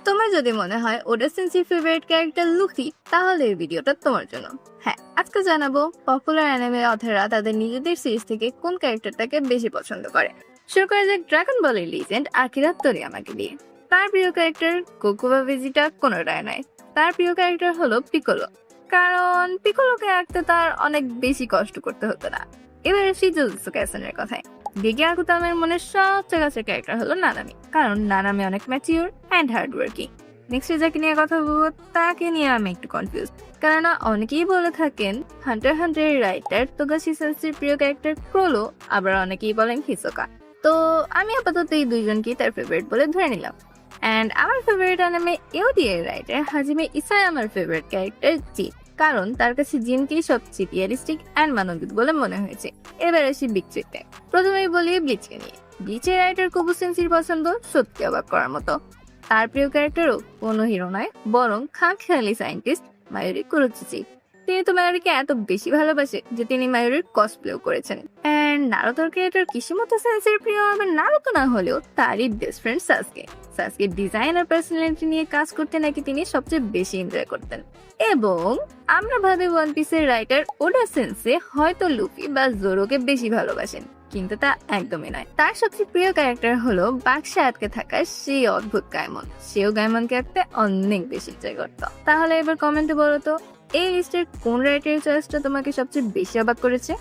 তোমার যদি মনে হয় ওডা সেন্সির ফেভারিট ক্যারেক্টার লুফি, তাহলে এই ভিডিওটা তোমার জন্য। হ্যাঁ, আজকে জানাবো পপুলার অ্যানিমে অথররা তাদের নিজেদের সিরিজ থেকে কোন ক্যারেক্টারটাকে বেশি পছন্দ করে। শুরু করা যাক ড্রাগন বলের লিজেন্ড আকিরা তোরিয়ামাকে দিয়ে। তার প্রিয় ক্যারেক্টার গোকু বা ভেজিটা কোনোটাই নয়। তার প্রিয় ক্যারেক্টার হলো পিকোলো, কারণ পিকোলোকে আঁকতে তার অনেক বেশি কষ্ট করতে হতো না। এবার আসি জুজুৎসু কাইসেনের কথায়। গেগে আকুতামের মনের সবচেয়ে কাছের ক্যারেক্টার হলো নানামি, কারণ নানামি অনেক mature and hard working. Next যাকে নিয়ে কথা বলবো তাকে নিয়ে আমি একটু কনফিউজ, কারণ অনেকেই বলে থাকেন হান্টার হান্টারের রাইটার তোগাশি সেন্সির প্রিয় ক্যারেক্টার ক্রোলো, আবার অনেকেই বলেন হিসোকা। তো আমি আপাতত এই দুইজনকেই তার ফেভারিট বলে ধরে নিলাম। অ্যান্ড আমার ফেভারিট অ্যানিমে এওডি এর রাইটার হাজিমে ইসাই আমার ফেভারিট ক্যারেক্টার জিন, কারণ তার কাছে জিনকেই সবচেয়ে রিয়ালিস্টিক অ্যান্ড মানবিক বলে মনে হয়েছে। এবার আসি বিগ থ্রিতে। প্রথমেই বলি ব্লিচকে নিয়ে। ব্লিচের রাইটার কবু সেন্সির পছন্দ সত্যি অবাক করার মতো। তার প্রিয় ক্যারেক্টারও কোনো হিরো নয়, বরং খামখেয়ালি সায়েন্টিস্ট মায়ুরি কুরোচিচি। তিনি তো মায়ুরিকে এত বেশি ভালোবাসে যে তিনি মায়ুরির কসপ্লেও করেছেন। অ্যান্ড নারুতোর ক্যারেক্টার কিশিমোতো সেন্সের প্রিয় হবে নারুতো না হলেও তারই বেস্ট ফ্রেন্ড সাসকে। সাসকে ডিজাইন আর পার্সোনালিটি নিয়ে কাজ করতে নাকি তিনি সবচেয়ে বেশি এনজয় করতেন। এবং আমরা ভাবি ওয়ান পিসের রাইটার ওডা সেন্সে হয়তো লুফি বা জোরোকে বেশি ভালোবাসেন, কিন্তু তা একদমই নয়। তার সবচেয়ে প্রিয় ক্যারেক্টার হলো বাক্সে আটকে থাকা সেই অদ্ভুত গাইমন। সেও গাইমনকে আঁকতে অনেক বেশি এনজয় করত। তাহলে এবার কমেন্টে বলো তো এই লিস্টের কোন রাইটারের চয়েসটা তোমাকে সবচেয়ে বেশি অবাক করেছে।